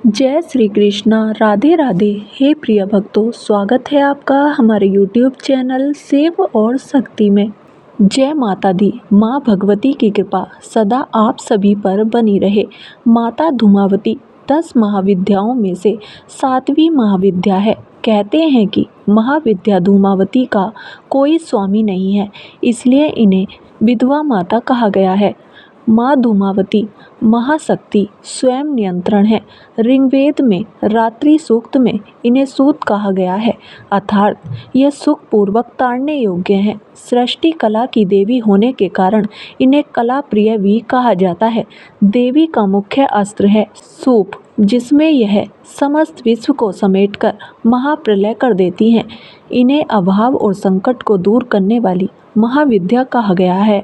जय श्री कृष्णा। राधे राधे। हे प्रिय भक्तों, स्वागत है आपका हमारे YouTube चैनल शिव और शक्ति में। जय माता दी। माँ भगवती की कृपा सदा आप सभी पर बनी रहे। माता धूमावती 10 महाविद्याओं में से 7वीं महाविद्या है। कहते हैं कि महाविद्या धूमावती का कोई स्वामी नहीं है, इसलिए इन्हें विधवा माता कहा गया है। माँ धूमावती महाशक्ति स्वयं नियंत्रण है। ऋग्वेद में रात्रि सूक्त में इन्हें सूत कहा गया है, अर्थात यह सुख पूर्वक ताड़ने योग्य है। सृष्टि कला की देवी होने के कारण इन्हें कला प्रिय भी कहा जाता है। देवी का मुख्य अस्त्र है सूप, जिसमें यह समस्त विश्व को समेटकर महाप्रलय कर देती हैं। इन्हें अभाव और संकट को दूर करने वाली महाविद्या कहा गया है।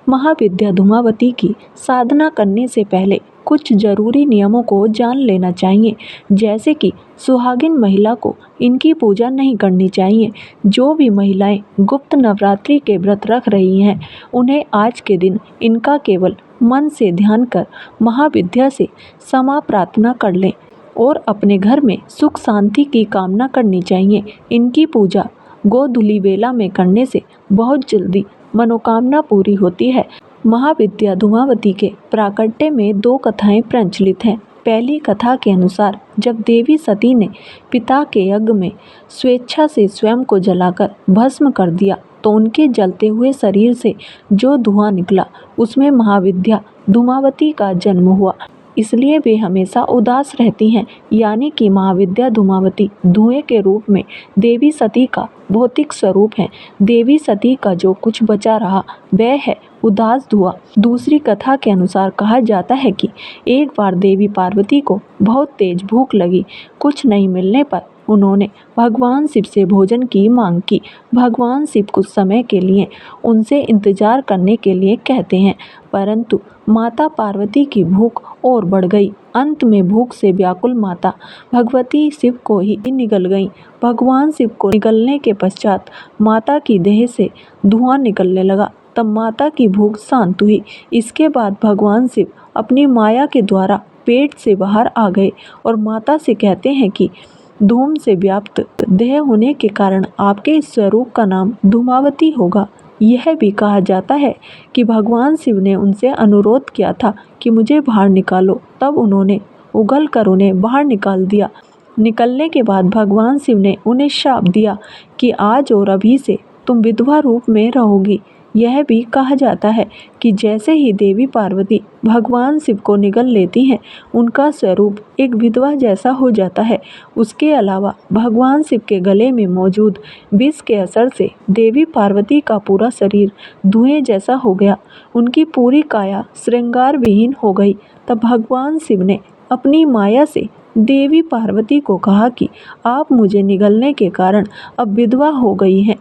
महाविद्या धूमावती की साधना करने से पहले कुछ जरूरी नियमों को जान लेना चाहिए, जैसे कि सुहागिन महिला को इनकी पूजा नहीं करनी चाहिए। जो भी महिलाएं गुप्त नवरात्रि के व्रत रख रही हैं, उन्हें आज के दिन इनका केवल मन से ध्यान कर महाविद्या से क्षमा प्रार्थना कर लें और अपने घर में सुख शांति की कामना करनी चाहिए। इनकी पूजा गोधूली बेला में करने से बहुत जल्दी मनोकामना पूरी होती है। महाविद्या धूमावती के प्राकट्य में 2 कथाएं प्रचलित हैं। पहली कथा के अनुसार जब देवी सती ने पिता के यज्ञ में स्वेच्छा से स्वयं को जलाकर भस्म कर दिया, तो उनके जलते हुए शरीर से जो धुआं निकला, उसमें महाविद्या धूमावती का जन्म हुआ। इसलिए वे हमेशा उदास रहती हैं, यानी कि महाविद्या धूमावती धुएं के रूप में देवी सती का भौतिक स्वरूप है। देवी सती का जो कुछ बचा रहा वह है उदास धुआं। दूसरी कथा के अनुसार कहा जाता है कि एक बार देवी पार्वती को बहुत तेज भूख लगी। कुछ नहीं मिलने पर उन्होंने भगवान शिव से भोजन की मांग की। भगवान शिव कुछ समय के लिए उनसे इंतजार करने के लिए कहते हैं, परंतु माता पार्वती की भूख और बढ़ गई। अंत में भूख से व्याकुल माता भगवती शिव को ही निगल गईं। भगवान शिव को निगलने के पश्चात माता की देह से धुआं निकलने लगा, तब माता की भूख शांत हुई। इसके बाद भगवान शिव अपनी माया के द्वारा पेट से बाहर आ गए और माता से कहते हैं कि धूम से व्याप्त देह होने के कारण आपके इस स्वरूप का नाम धूमावती होगा। यह भी कहा जाता है कि भगवान शिव ने उनसे अनुरोध किया था कि मुझे बाहर निकालो, तब उन्होंने उगल कर उन्हें बाहर निकाल दिया। निकलने के बाद भगवान शिव ने उन्हें शाप दिया कि आज और अभी से तुम विधवा रूप में रहोगी। यह भी कहा जाता है कि जैसे ही देवी पार्वती भगवान शिव को निगल लेती हैं, उनका स्वरूप एक विधवा जैसा हो जाता है। उसके अलावा भगवान शिव के गले में मौजूद विष के असर से देवी पार्वती का पूरा शरीर धुएं जैसा हो गया। उनकी पूरी काया श्रृंगार विहीन हो गई। तब भगवान शिव ने अपनी माया से देवी पार्वती को कहा कि आप मुझे निगलने के कारण अब विधवा हो गई हैं,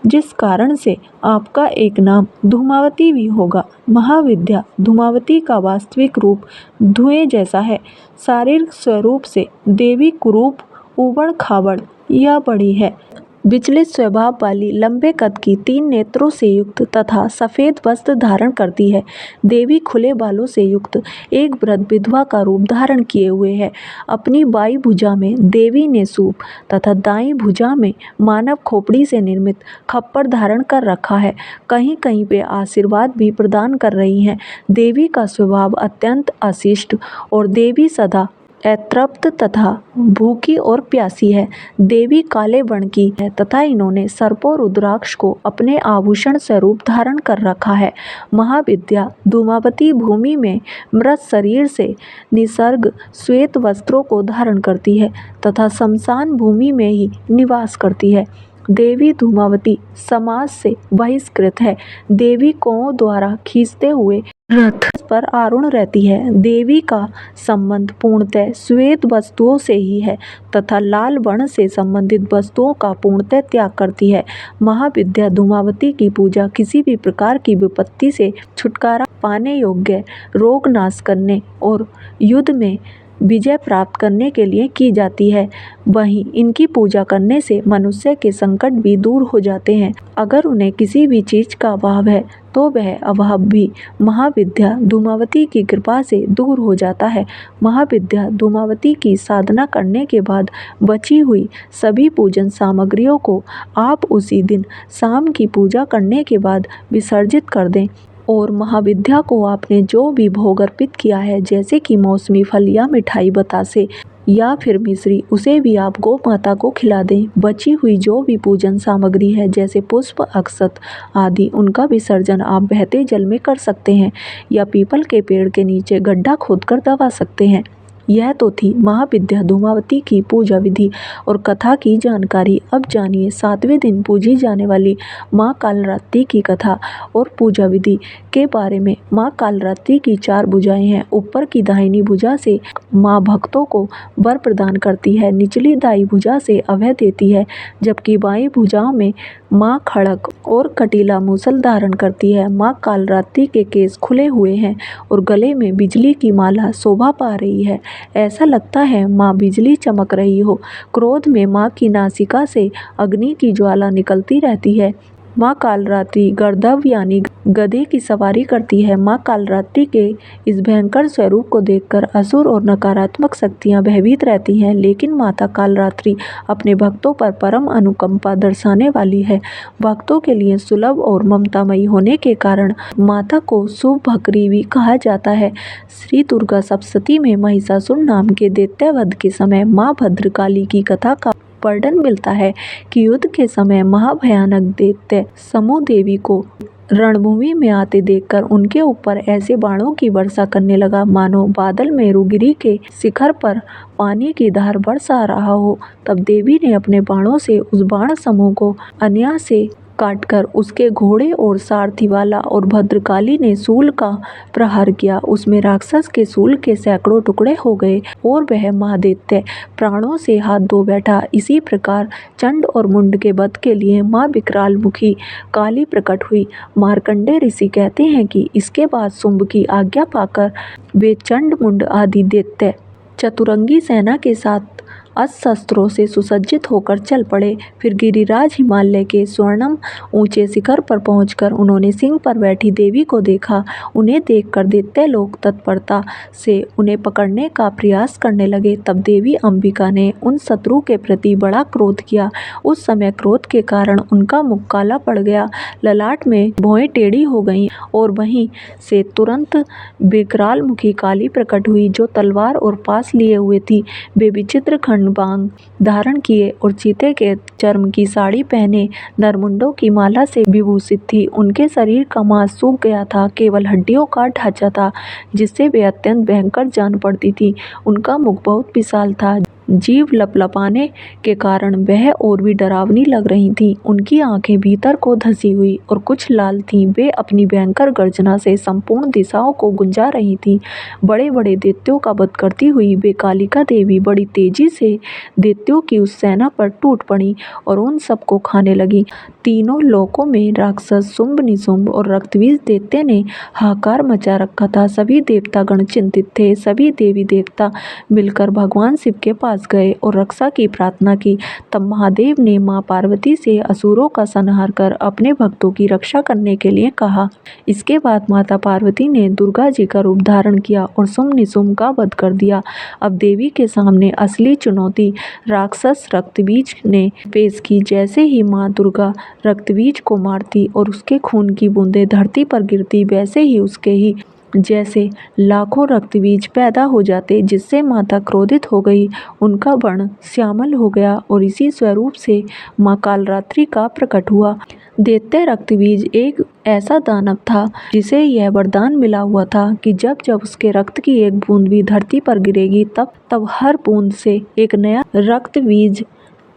जिस कारण से आपका एक नाम धूमावती भी होगा। महाविद्या धूमावती का वास्तविक रूप धुएं जैसा है। शारीरिक स्वरूप से देवी कुरूप, ऊबड़ खाबड़ या बड़ी है। विचलित स्वभाव वाली, लंबे कद की, 3 नेत्रों से युक्त तथा सफ़ेद वस्त्र धारण करती है। देवी खुले बालों से युक्त एक वृद्ध विधवा का रूप धारण किए हुए है। अपनी बाईं भुजा में देवी ने सूप तथा दाईं भुजा में मानव खोपड़ी से निर्मित खप्पर धारण कर रखा है। कहीं कहीं पे आशीर्वाद भी प्रदान कर रही हैं। देवी का स्वभाव अत्यंत अशिष्ट और देवी सदा अतृप्त तथा भूखी और प्यासी है। देवी काले वर्ण की है तथा इन्होंने सर्प और रुद्राक्ष को अपने आभूषण स्वरूप धारण कर रखा है। महाविद्या धूमावती भूमि में मृत शरीर से निसर्ग श्वेत वस्त्रों को धारण करती है तथा शमशान भूमि में ही निवास करती है। देवी धूमावती समाज से बहिष्कृत है। देवी कौओं द्वारा खींचते हुए रथ पर आरूढ़ रहती है। देवी का संबंध पूर्णतः श्वेत वस्तुओं से ही है तथा लाल वर्ण से संबंधित वस्तुओं का पूर्णतः त्याग करती है। महाविद्या धूमावती की पूजा किसी भी प्रकार की विपत्ति से छुटकारा पाने योग्य, रोग नाश करने और युद्ध में विजय प्राप्त करने के लिए की जाती है। वहीं इनकी पूजा करने से मनुष्य के संकट भी दूर हो जाते हैं। अगर उन्हें किसी भी चीज का अभाव है तो वह अभाव भी महाविद्या धूमावती की कृपा से दूर हो जाता है। महाविद्या धूमावती की साधना करने के बाद बची हुई सभी पूजन सामग्रियों को आप उसी दिन शाम की पूजा करने के बाद विसर्जित कर दें और महाविद्या को आपने जो भी भोग अर्पित किया है, जैसे कि मौसमी फल या मिठाई बतासे या फिर मिश्री, उसे भी आप गौ माता को खिला दें। बची हुई जो भी पूजन सामग्री है जैसे पुष्प, अक्षत आदि, उनका विसर्जन आप बहते जल में कर सकते हैं या पीपल के पेड़ के नीचे गड्ढा खोदकर दबा सकते हैं। यह तो थी महाविद्या धूमावती की पूजा विधि और कथा की जानकारी। अब जानिए 7वें दिन पूजी जाने वाली माँ कालरात्रि की कथा और पूजा विधि के बारे में। माँ कालरात्रि की 4 भुजाएं हैं। ऊपर की दाहिनी भुजा से माँ भक्तों को वर प्रदान करती है, निचली दाई भुजा से अभय देती है, जबकि बाई भुजाओं में माँ खड़ग और कटीला मूसल धारण करती है। माँ कालरात्रि के केस खुले हुए हैं और गले में बिजली की माला शोभा पा रही है। ऐसा लगता है माँ बिजली चमक रही हो। क्रोध में माँ की नासिका से अग्नि की ज्वाला निकलती रहती है। माँ कालरात्रि गर्दभ यानी गधे की सवारी करती है। माँ कालरात्रि के इस भयंकर स्वरूप को देखकर असुर और नकारात्मक शक्तियाँ भयभीत रहती हैं, लेकिन माता कालरात्रि अपने भक्तों पर परम अनुकंपा दर्शाने वाली है। भक्तों के लिए सुलभ और ममतामयी होने के कारण माता को शुभकरी भी कहा जाता है। श्री दुर्गा सप्तशती में महिषासुर नाम के दैत्यवध के समय माँ भद्रकाली की कथा का वर्णन मिलता है कि युद्ध के समय महाभयानक दैत्य समूह देवी को रणभूमि में आते देखकर उनके ऊपर ऐसे बाणों की वर्षा करने लगा मानो बादल मेरुगिरी के शिखर पर पानी की धार बरसा रहा हो। तब देवी ने अपने बाणों से उस बाण समूह को अन्याय से काटकर उसके घोड़े और सारथी वाला और भद्रकाली ने शूल का प्रहार किया। उसमें राक्षस के शूल के सैकड़ों टुकड़े हो गए और वह महादैत्य प्राणों से हाथ धो बैठा। इसी प्रकार चंड और मुंड के वध के लिए माँ विकराल मुखी काली प्रकट हुई। मार्कंडेय ऋषि कहते हैं कि इसके बाद शुंभ की आज्ञा पाकर वे चंड मुंड आदि दैत्य चतुरंगी सेना के साथ अस्त्र शस्त्रों से सुसज्जित होकर चल पड़े। फिर गिरिराज हिमालय के स्वर्णम ऊंचे शिखर पर पहुंचकर उन्होंने सिंह पर बैठी देवी को देखा। उन्हें देखकर दैत्य लोग तत्परता से उन्हें पकड़ने का प्रयास करने लगे। तब देवी अंबिका ने उन शत्रु के प्रति बड़ा क्रोध किया। उस समय क्रोध के कारण उनका मुख काला पड़ गया, ललाट में भौहें टेढ़ी हो गईं और वहीं से तुरंत विकराल मुखी काली प्रकट हुई, जो तलवार और पास लिए हुए थी। वे विचित्र बांग धारण किए और चीते के चर्म की साड़ी पहने नरमुंडों की माला से विभूषित थी। उनके शरीर का मांस सूख गया था, केवल हड्डियों का ढांचा था, जिससे वे अत्यंत भयंकर जान पड़ती थी। उनका मुख बहुत विशाल था, जीभ लपलपाने के कारण वह और भी डरावनी लग रही थीं। उनकी आंखें भीतर को धसी हुई और कुछ लाल थीं। वे अपनी भयंकर गर्जना से संपूर्ण दिशाओं को गुंजा रही थीं। बड़े बड़े दैत्यों का वध करती हुई वे कालिका देवी बड़ी तेजी से दैत्यों की उस सेना पर टूट पड़ी और उन सबको खाने लगी। तीनों लोकों में राक्षस शुंभ, निशुंभ और रक्तबीज दैत्य ने हाहाकार मचा रखा था। सभी देवतागण चिंतित थे। सभी देवी देवता मिलकर भगवान शिव के पास गए और रक्षा की प्रार्थना की। तब महादेव ने मां पार्वती से असुरों का संहार कर अपने भक्तों की रक्षा करने के लिए कहा। इसके बाद माता पार्वती ने दुर्गा जी का रूप धारण किया और शुंभ निशुंभ का वध कर दिया। अब देवी के सामने असली चुनौती राक्षस रक्तबीज ने पेश की। जैसे ही मां दुर्गा रक्तबीज को मारती और उसके खून की बूंदें धरती पर गिरती, वैसे ही उसके ही जैसे लाखों रक्तबीज पैदा हो जाते, जिससे माता क्रोधित हो गई। उनका वर्ण श्यामल हो गया और इसी स्वरूप से माँ कालरात्रि का प्रकट हुआ। दैत्य रक्तबीज एक ऐसा दानव था जिसे यह वरदान मिला हुआ था कि जब जब उसके रक्त की एक बूंद भी धरती पर गिरेगी, तब तब हर बूंद से एक नया रक्तबीज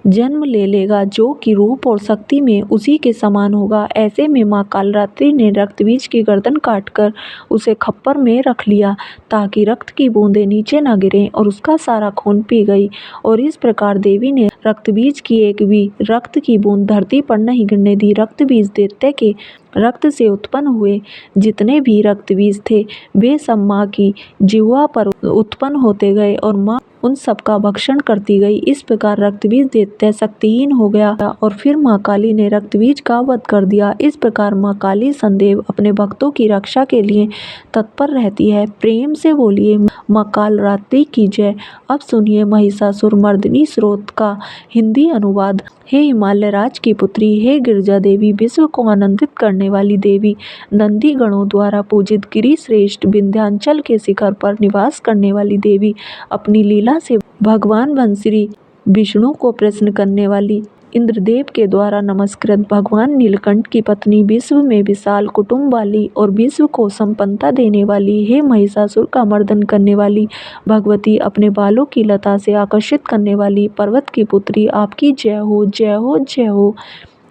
जन्म ले लेगा, जो कि रूप और शक्ति में उसी के समान होगा। ऐसे में माँ कालरात्रि ने रक्तबीज की गर्दन काटकर उसे खप्पर में रख लिया, ताकि रक्त की बूंदें नीचे न गिरें, और उसका सारा खून पी गई। और इस प्रकार देवी ने रक्तबीज की एक भी रक्त की बूंद धरती पर नहीं गिरने दी। रक्तबीज दैत्य के रक्त से उत्पन्न हुए जितने भी रक्तबीज थे वे सब माँ की जिह्वा पर उत्पन्न होते गए और माँ उन सब का भक्षण करती गई। इस प्रकार रक्तबीज दैत्य शक्तिहीन हो गया और फिर माँ काली ने रक्तबीज का वध कर दिया। इस प्रकार माँ काली सदैव अपने भक्तों की रक्षा के लिए तत्पर रहती है। प्रेम से बोलिए माँ कालरात्रि की जय। अब सुनिए महिषासुर मर्दिनी स्तोत्र का हिंदी अनुवाद। हे हिमालय राज की पुत्री, हे गिरिजा देवी, विश्व को आनंदित करने वाली देवी, नंदी गणों द्वारा पूजित गिरि श्रेष्ठ विंध्याचल के शिखर पर निवास करने वाली देवी, अपनी लीला से भगवान बंसरी विष्णु को प्रसन्न करने वाली, इंद्रदेव के द्वारा नमस्कृत भगवान नीलकंठ की पत्नी, विश्व में विशाल कुटुंब वाली और विश्व को संपन्नता देने वाली, हे महिषासुर का मर्दन करने वाली भगवती, अपने बालों की लता से आकर्षित करने वाली पर्वत की पुत्री, आपकी जय हो, जय हो, जय हो।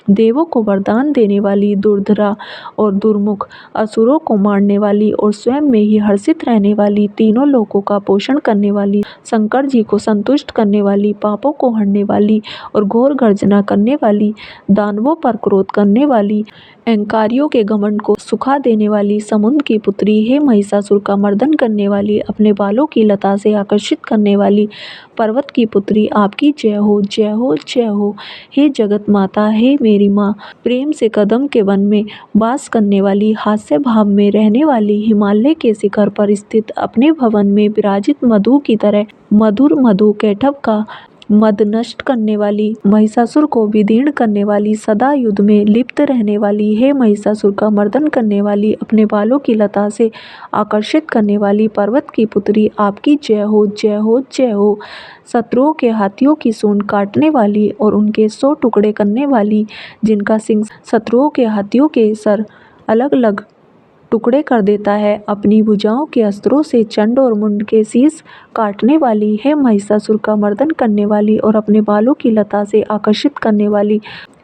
देवों को वरदान देने वाली, दुर्धरा और दुर्मुख असुरों को मारने वाली और स्वयं में ही हर्षित रहने वाली, तीनों लोकों का पोषण करने वाली, शंकर जी को संतुष्ट करने वाली, पापों को हरने वाली और घोर गर्जना करने वाली, दानवों पर क्रोध करने वाली, अहंकारियों के घमंड को सुखा देने वाली, समुद्र की पुत्री, हे महिषासुर का मर्दन करने वाली, अपने बालों की लता से आकर्षित करने वाली पर्वत की पुत्री, आपकी जय हो, जय हो, जय हो। हे जगत माता, हे मेरी माँ, प्रेम से कदम के वन में वास करने वाली, हास्य भाव में रहने वाली, हिमालय के शिखर पर स्थित अपने भवन में विराजित मधु की तरह मधुर मधु कैटभ का मद नष्ट करने वाली, महिषासुर को विदीर्ण करने वाली, सदा युद्ध में लिप्त रहने वाली, हे महिषासुर का मर्दन करने वाली, अपने बालों की लता से आकर्षित करने वाली पर्वत की पुत्री, आपकी जय हो, जय हो, जय हो। शत्रुओं के हाथियों की सूंड काटने वाली और उनके 100 टुकड़े करने वाली, जिनका सिंह शत्रुओं के हाथियों के सर अलग अलग टुकड़े कर देता है, अपनी भुजाओं के अस्त्रों से चंड और मुंड के शीश काटने वाली, है महिषासुर का मर्दन करने वाली और अपने बालों की लता से आकर्षित करने वाली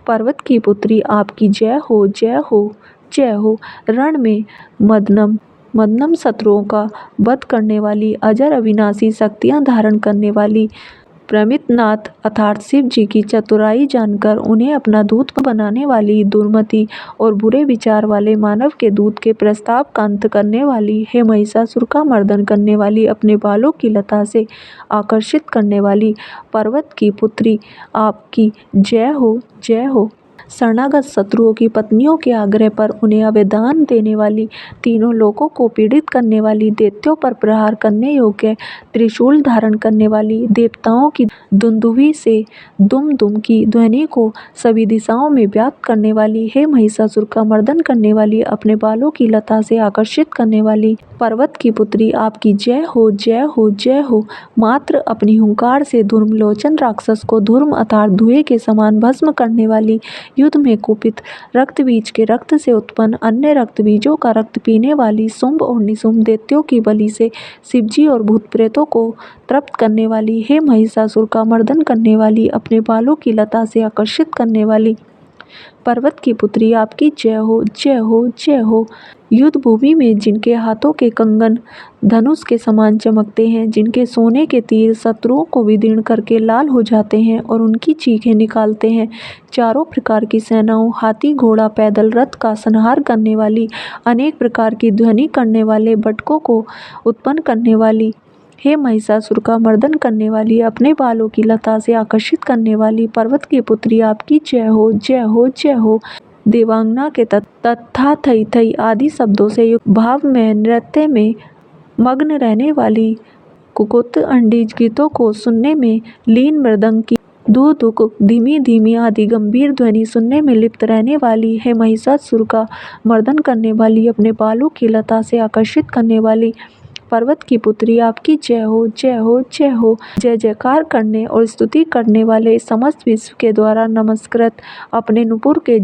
पर्वत की पुत्री, आपकी जय हो, जय हो, जय हो। रण में मदनम मदनम शत्रुओं का वध करने वाली, अजर अविनाशी शक्तियाँ धारण करने वाली, प्रमितनाथ अर्थात शिव जी की चतुराई जानकर उन्हें अपना दूत बनाने वाली, दुर्मति और बुरे विचार वाले मानव के दूत के प्रस्ताव का अंत करने वाली, है महिषासुर का मर्दन करने वाली, अपने बालों की लता से आकर्षित करने वाली पर्वत की पुत्री, आपकी जय हो, जय हो। शरणागत शत्रुओं की पत्नियों के आग्रह पर उन्हें अभयदान देने वाली, तीनों लोकों को पीड़ित करने वाली, दैत्यों पर प्रहार करने योग्य त्रिशूल धारण करने वाली, देवताओं की दुंदुभी से दुम दुम की ध्वनि को सभी दिशाओं में व्याप्त करने वाली, है महिषासुर का मर्दन करने वाली, अपने बालों की लता से आकर्षित करने वाली पर्वत की पुत्री, आपकी जय हो, जय हो, जय हो। मात्र अपनी हुंकार से धूम्रलोचन राक्षस को धूम्र अर्थात धुएं के समान भस्म करने वाली, युद्ध में कुपित रक्तबीज के रक्त से उत्पन्न अन्य रक्तबीजों का रक्त पीने वाली, शुंभ और निशुंभ दैत्यों की बलि से शिवजी और भूत प्रेतों को तृप्त करने वाली, है महिषासुर का मर्दन करने वाली, अपने बालों की लता से आकर्षित करने वाली पर्वत की पुत्री, आपकी जय हो, जय हो, जय हो। युद्ध भूमि में जिनके हाथों के कंगन धनुष के समान चमकते हैं, जिनके सोने के तीर शत्रुओं को विदीर्ण करके लाल हो जाते हैं और उनकी चीखें निकालते हैं, चारों प्रकार की सेनाओं, हाथी, घोड़ा, पैदल, रथ का संहार करने वाली, अनेक प्रकार की ध्वनि करने वाले बटकों को उत्पन्न करने वाली, हे महिषासुर का मर्दन करने वाली, अपने बालों की लता से आकर्षित करने वाली पर्वत की पुत्री, आपकी जय हो, जय हो, जय हो। देवांगना के तथा थई थई आदि शब्दों से युक्त भाव में नृत्य में मग्न रहने वाली, कुकुत अंडीज गीतों को सुनने में लीन, मृदंग की धू धुक धीमी धीमी आदि गंभीर ध्वनि सुनने में लिप्त रहने वाली, है महिषासुर का मर्दन करने वाली, अपने बालों की लता से आकर्षित करने वाली पर्वत की पुत्री, आपकी जय हो, जय हो, जय हो। जय जयकार करने और स्तुति करने वाले, समस्त विश्व के द्वारा नमस्कृत, अपने नुपुर के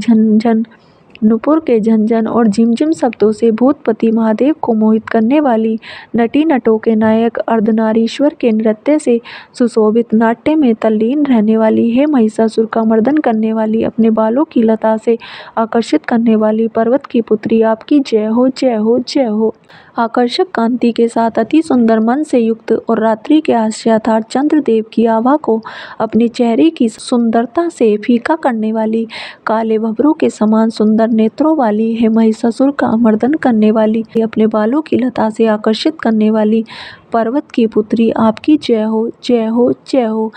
झंझन और झिमझिम शब्दों से भूतपति महादेव को मोहित करने वाली, नटी नटों के नायक अर्धनारीश्वर के नृत्य से सुशोभित नाट्य में तल्लीन रहने वाली, है महिषासुर का मर्दन करने वाली, अपने बालों की लता से आकर्षित करने वाली पर्वत की पुत्री, आपकी जय हो, जय हो, जय हो। आकर्षक कांति के साथ अति सुंदर मन से युक्त और रात्रि के आश्चर्यार्थ चंद्रदेव की आभा को अपने चेहरे की सुंदरता से फीका करने वाली, काले भंवरों के समान सुंदर सुंदर नेत्रों वाली है, महिषासुर का मर्दन करने वाली, अपने बालों की लता से आकर्षित करने वाली पर्वत की पुत्री आपकी जय हो, जय हो, जय हो।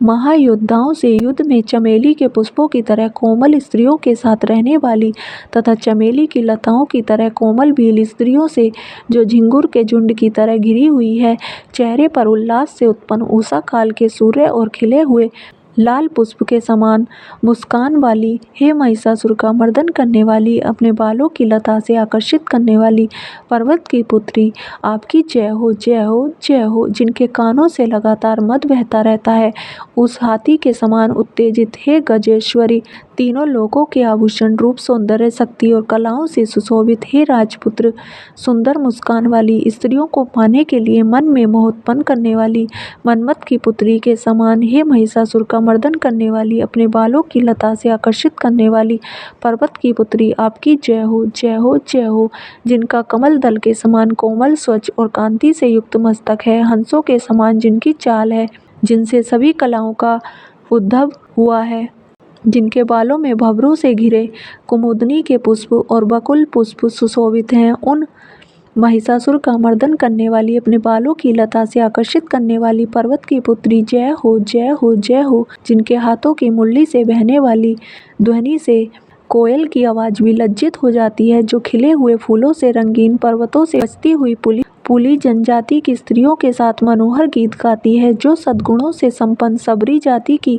महायोद्धाओं से युद्ध में चमेली के पुष्पों की तरह कोमल स्त्रियों के साथ रहने वाली तथा चमेली की लताओं की तरह कोमल भील स्त्रियों से जो झिंगुर के झुंड की तरह घिरी हुई है, चेहरे पर उल्लास से उत्पन्न उषा काल के सूर्य और खिले हुए लाल पुष्प के समान मुस्कान वाली, हे महिषासुर का मर्दन करने वाली, अपने बालों की लता से आकर्षित करने वाली पर्वत की पुत्री आपकी जय हो, जय हो, जय हो। जिनके कानों से लगातार मद बहता रहता है, उस हाथी के समान उत्तेजित, हे गजेश्वरी, तीनों लोकों के आभूषण, रूप, सौंदर्य, शक्ति और कलाओं से सुशोभित, हे राजपुत्र, सुंदर मुस्कान वाली, स्त्रियों को पाने के लिए मन में मोह उत्पन्न करने वाली, मन्मथ की पुत्री के समान, हे महिषासुर का मर्दन करने वाली, अपने बालों की लता से आकर्षित करने वाली पर्वत की पुत्री आपकी जय हो, जय हो, जय हो। जिनका कमल दल के समान कोमल, स्वच्छ और कांति से युक्त मस्तक है, हंसों के समान जिनकी चाल है, जिनसे सभी कलाओं का उद्भव हुआ है, जिनके बालों में भंवरों से घिरे कुमुदनी के पुष्प और बकुल पुष्प सुशोभित हैं, उन महिषासुर का मर्दन करने वाली, अपने बालों की लता से आकर्षित करने वाली पर्वत की पुत्री जय हो, जय हो, जय हो। जिनके हाथों की मुरली से बहने वाली ध्वनि से कोयल की आवाज़ भी लज्जित हो जाती है, जो खिले हुए फूलों से रंगीन पर्वतों से बजती हुई पुली जनजाति की स्त्रियों के साथ मनोहर गीत गाती है, जो सद्गुणों से संपन्न सबरी जाति की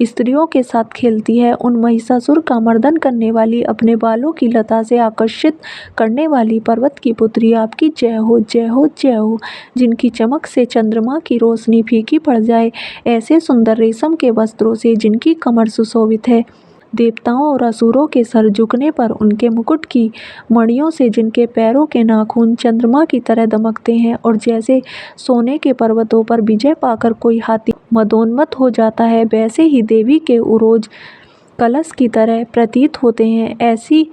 स्त्रियों के साथ खेलती है, उन महिषासुर का मर्दन करने वाली, अपने बालों की लता से आकर्षित करने वाली पर्वत की पुत्री आपकी जय हो, जय हो, जय हो। जिनकी चमक से चंद्रमा की रोशनी फीकी पड़ जाए, ऐसे सुंदर रेशम के वस्त्रों से जिनकी कमर सुशोभित है, देवताओं और असुरों के सर झुकने पर उनके मुकुट की मणियों से जिनके पैरों के नाखून चंद्रमा की तरह दमकते हैं, और जैसे सोने के पर्वतों पर विजय पाकर कोई हाथी मदोन्मत्त हो जाता है, वैसे ही देवी के उरोज कलश की तरह प्रतीत होते हैं, ऐसी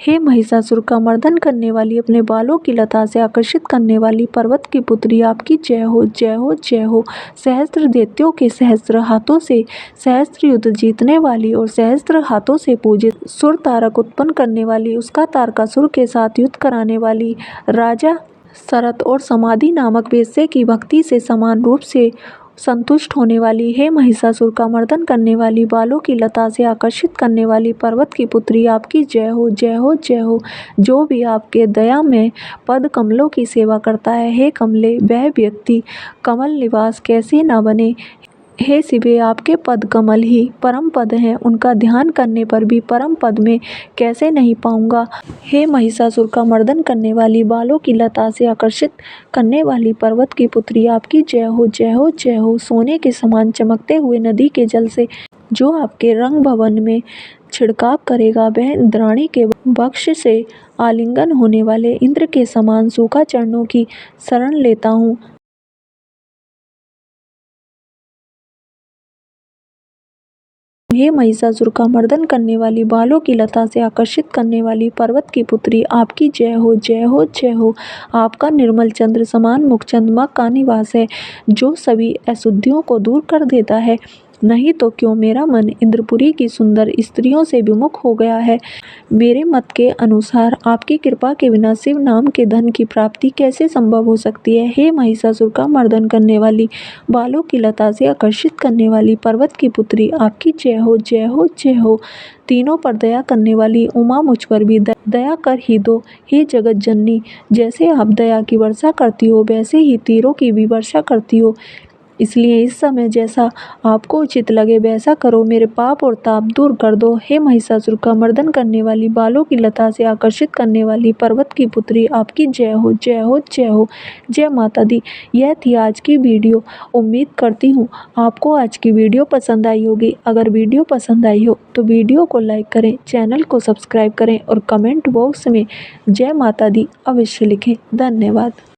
हे महिषासुर का मर्दन करने वाली, अपने बालों की लता से आकर्षित करने वाली पर्वत की पुत्री आपकी जय हो, जय हो, जय हो। सहस्त्र दैत्यों के सहस्त्र हाथों से सहस्त्र युद्ध जीतने वाली और सहस्त्र हाथों से पूजित, सुर तारक उत्पन्न करने वाली, उसका तारकासुर के साथ युद्ध कराने वाली, राजा सरत और समाधि नामक वेश्या की भक्ति से समान रूप से संतुष्ट होने वाली, हे महिषासुर का मर्दन करने वाली, बालों की लता से आकर्षित करने वाली पर्वत की पुत्री आपकी जय हो, जय हो, जय हो। जो भी आपके दया में पद कमलों की सेवा करता है, हे कमले, वह व्यक्ति कमल निवास कैसे न बने। हे शिवे, आपके पद कमल ही परम पद हैं, उनका ध्यान करने पर भी परम पद में कैसे नहीं पाऊंगा। हे महिषासुर का मर्दन करने वाली, बालों की लता से आकर्षित करने वाली पर्वत की पुत्री आपकी जय हो, जय हो, जय हो। सोने के समान चमकते हुए नदी के जल से जो आपके रंग भवन में छिड़काव करेगा, वह इंद्राणी के वक्ष से आलिंगन होने वाले इंद्र के समान सूखा चरणों की शरण लेता हूँ। हे महिषासुर का मर्दन करने वाली, बालों की लता से आकर्षित करने वाली पर्वत की पुत्री आपकी जय हो, जय हो, जय हो। आपका निर्मल चंद्र समान मुख चंद्रमा का निवास है, जो सभी अशुद्धियों को दूर कर देता है। नहीं तो क्यों मेरा मन इंद्रपुरी की सुंदर स्त्रियों से विमुख हो गया है। मेरे मत के अनुसार आपकी कृपा के बिना शिव नाम के धन की प्राप्ति कैसे संभव हो सकती है। हे महिषासुर का मर्दन करने वाली, बालों की लता से आकर्षित करने वाली पर्वत की पुत्री आपकी जय हो, जय हो, जय हो। तीनों पर दया करने वाली उमा, मुझ पर भी दया कर ही दो, हे जगत जननी। जैसे आप दया की वर्षा करती हो, वैसे ही तीरों की भी वर्षा करती हो, इसलिए इस समय जैसा आपको उचित लगे वैसा करो, मेरे पाप और ताप दूर कर दो। हे महिषासुर का मर्दन करने वाली, बालों की लता से आकर्षित करने वाली पर्वत की पुत्री आपकी जय हो, जय हो, जय हो। जय माता दी। यह थी आज की वीडियो। उम्मीद करती हूँ आपको आज की वीडियो पसंद आई होगी। अगर वीडियो पसंद आई हो तो वीडियो को लाइक करें, चैनल को सब्सक्राइब करें और कमेंट बॉक्स में जय माता दी अवश्य लिखें। धन्यवाद।